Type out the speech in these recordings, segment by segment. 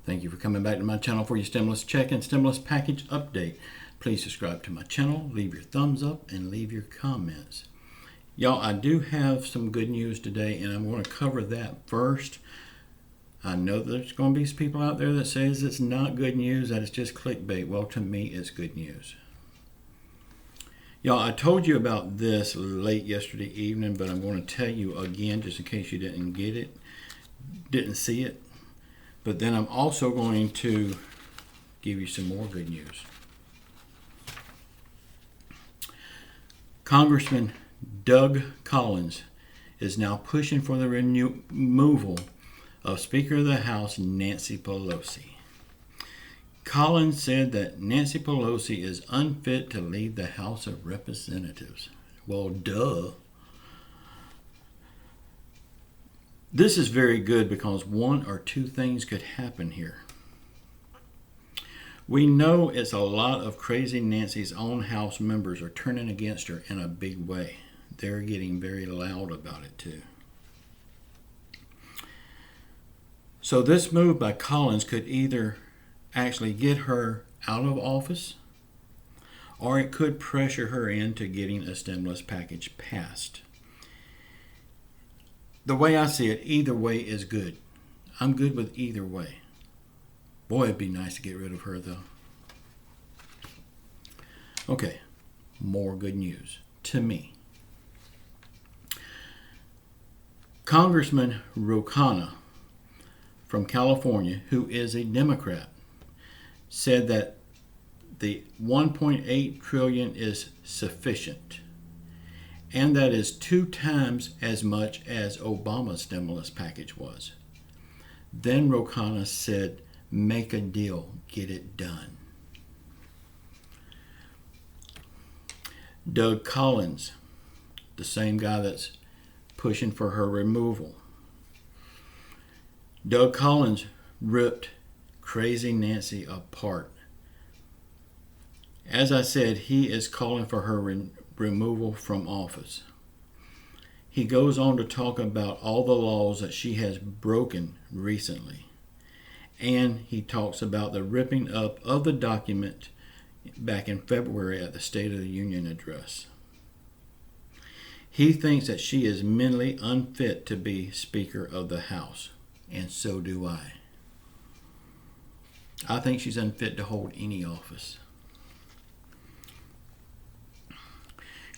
Thank you for coming back to my channel for your stimulus check and stimulus package update. Please subscribe to my channel, leave your thumbs up, and leave your comments. Y'all, I do have some good news today, and I'm going to cover that first. I know there's going to be people out there that says it's not good news, that it's just clickbait. Well, to me, it's good news. Y'all, I told you about this late yesterday evening, but I'm going to tell you again just in case you didn't get it, didn't see it. But then I'm also going to give you some more good news. Congressman Doug Collins is now pushing for the removal of Speaker of the House Nancy Pelosi. Collins said that Nancy Pelosi is unfit to lead the House of Representatives. Well, duh. This is very good because one or two things could happen here. We know it's a lot of crazy Nancy's own House members are turning against her in a big way. They're getting very loud about it too. So this move by Collins could either actually get her out of office, or it could pressure her into getting a stimulus package passed. The way I see it, either way is good. I'm good with either way. Boy, it'd be nice to get rid of her, though. Okay, more good news to me. Congressman Ro Khanna from California, who is a Democrat, said that the $1.8 trillion is sufficient. And that is 2 times as much as Obama's stimulus package was. Then Ro Khanna said, make a deal, get it done. Doug Collins, the same guy that's pushing for her removal. Doug Collins ripped Crazy Nancy apart. As I said, he is calling for her removal from office. He goes on to talk about all the laws that she has broken recently. And he talks about the ripping up of the document back in February at the State of the Union address. He thinks that she is mentally unfit to be Speaker of the House. And so do I. I think she's unfit to hold any office.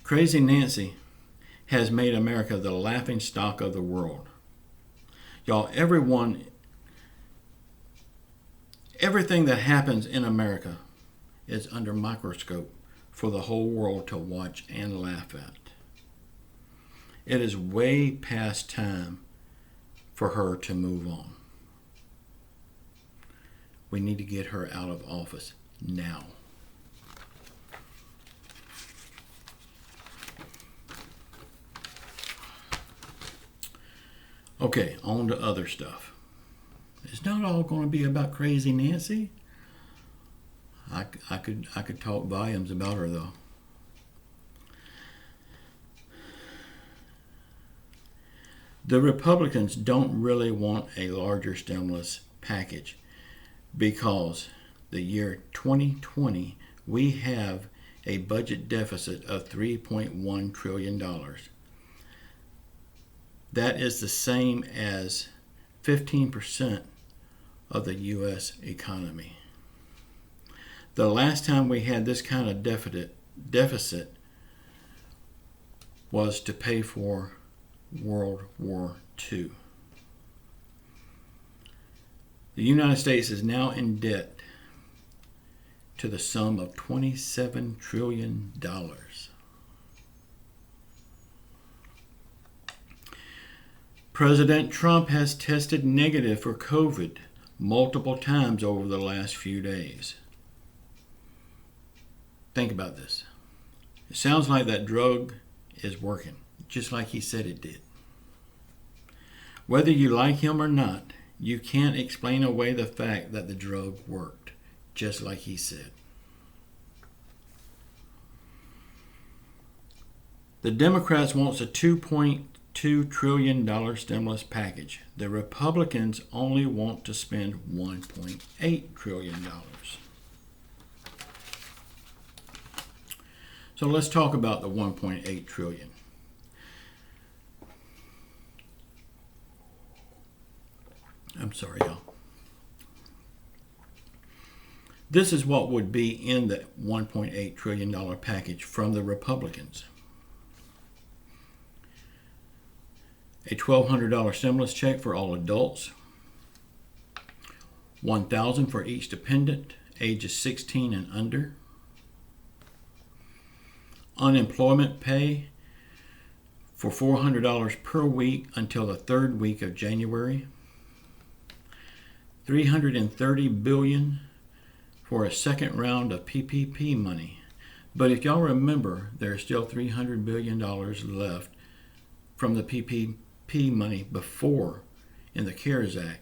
Crazy Nancy has made America the laughing stock of the world. Y'all, everything that happens in America is under microscope for the whole world to watch and laugh at. It is way past time for her to move on. We need to get her out of office now. Okay, on to other stuff. It's not all going to be about Crazy Nancy. I could talk volumes about her though. The Republicans don't really want a larger stimulus package because the year 2020 we have a budget deficit of $3.1 trillion. That is the same as 15% of the U.S. economy. The last time we had this kind of deficit was to pay for World War II. The United States is now in debt to the sum of $27 trillion. President Trump has tested negative for COVID multiple times over the last few days. Think about this. It sounds like that drug is working, just like he said it did. Whether you like him or not, you can't explain away the fact that the drug worked, just like he said. The Democrats wants a $2.3 $2 trillion stimulus package. The Republicans only want to spend $1.8 trillion. So let's talk about the $1.8 trillion. I'm sorry, y'all. This is what would be in the $1.8 trillion package from the Republicans. A $1,200 stimulus check for all adults, $1,000 for each dependent, ages 16 and under. Unemployment pay for $400 per week until the third week of January. $330 billion for a second round of PPP money. But if y'all remember, there's still $300 billion left from the PPP money before in the CARES Act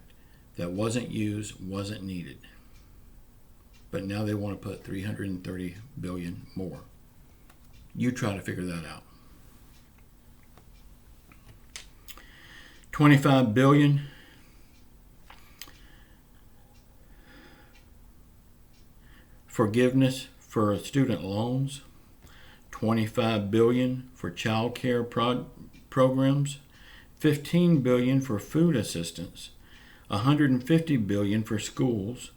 that wasn't used, wasn't needed. But now they want to put $330 billion more. You try to figure that out. $25 billion forgiveness for student loans, $25 billion for child care programs, $15 billion for food assistance, $150 billion for schools,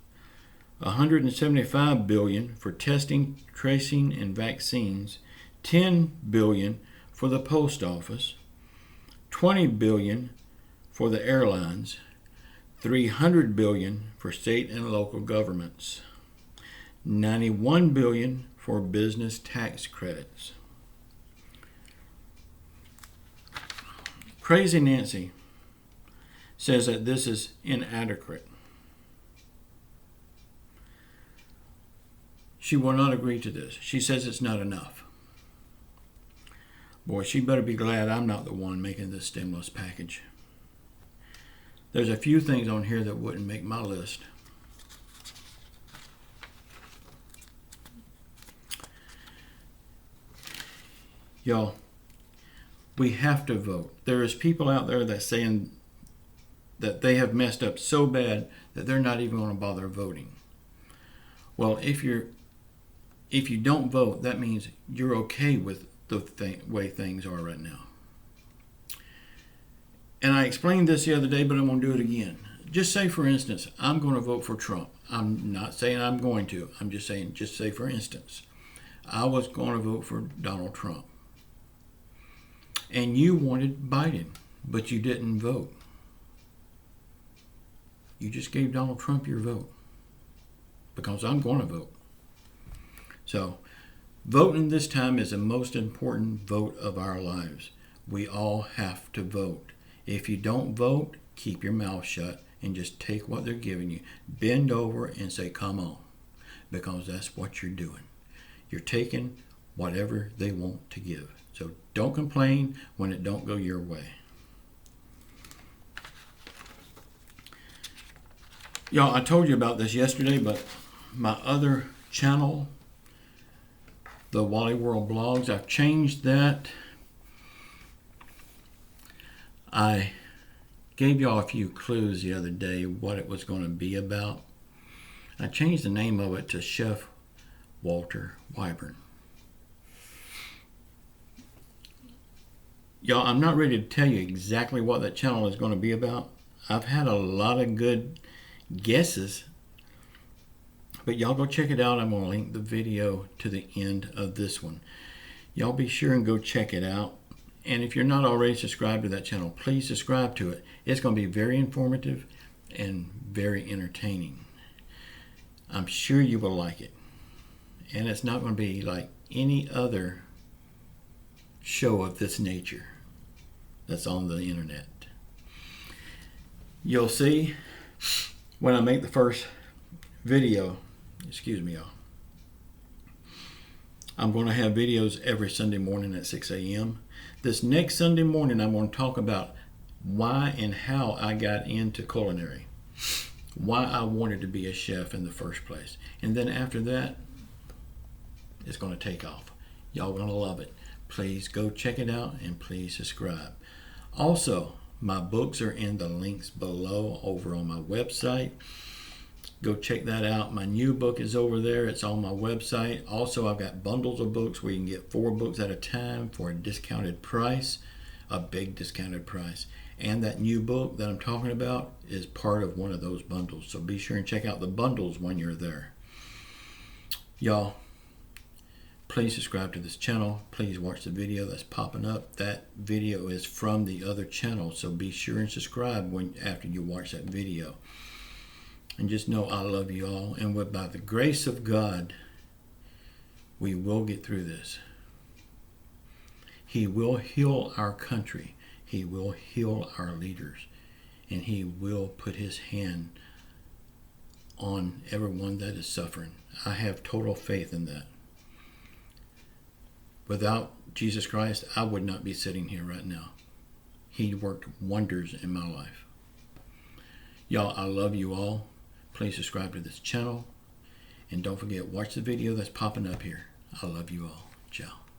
$175 billion for testing, tracing, and vaccines, $10 billion for the post office, $20 billion for the airlines, $300 billion for state and local governments, $91 billion for business tax credits. Crazy Nancy says that this is inadequate. She will not agree to this. She says it's not enough. Boy, she better be glad I'm not the one making this stimulus package. There's a few things on here that wouldn't make my list. Y'all, we have to vote. There is people out there that saying that they have messed up so bad that they're not even going to bother voting. Well, if you don't vote, that means you're okay with the way things are right now. And I explained this the other day, but I'm going to do it again. Just say, for instance, I'm going to vote for Trump. I'm not saying I'm going to. I'm just saying, just say, for instance, I was going to vote for Donald Trump. And you wanted Biden, but you didn't vote. You just gave Donald Trump your vote because I'm going to vote. So voting this time is the most important vote of our lives. We all have to vote. If you don't vote, keep your mouth shut and just take what they're giving you. Bend over and say, come on, because that's what you're doing. You're taking whatever they want to give. So don't complain when it don't go your way. Y'all, I told you about this yesterday, but my other channel, the Wally World Blogs, I've changed that. I gave y'all a few clues the other day what it was going to be about. I changed the name of it to Chef Walter Weyburn. Y'all, I'm not ready to tell you exactly what that channel is going to be about. I've had a lot of good guesses, but y'all go check it out. I'm going to link the video to the end of this one. Y'all be sure and go check it out. And if you're not already subscribed to that channel, please subscribe to it. It's going to be very informative and very entertaining. I'm sure you will like it. And it's not going to be like any other show of this nature that's on the internet. You'll see when I make the first video, excuse me, y'all, I'm going to have videos every Sunday morning at 6 a.m. This next Sunday morning, I'm going to talk about why and how I got into culinary, why I wanted to be a chef in the first place. And then after that, it's going to take off. Y'all going to love it. Please go check it out and please subscribe. Also, my books are in the links below over on my website. Go check that out. My new book is over there. It's on my website. Also, I've got bundles of books where you can get 4 books at a time for a discounted price, a big discounted price. And that new book that I'm talking about is part of one of those bundles. So be sure and check out the bundles when you're there. Y'all, please subscribe to this channel. Please watch the video that's popping up. That video is from the other channel, so be sure and subscribe after you watch that video. And just know I love you all, and by the grace of God, we will get through this. He will heal our country. He will heal our leaders, and He will put His hand on everyone that is suffering. I have total faith in that. Without Jesus Christ, I would not be sitting here right now. He worked wonders in my life. Y'all, I love you all. Please subscribe to this channel. And don't forget, watch the video that's popping up here. I love you all. Ciao.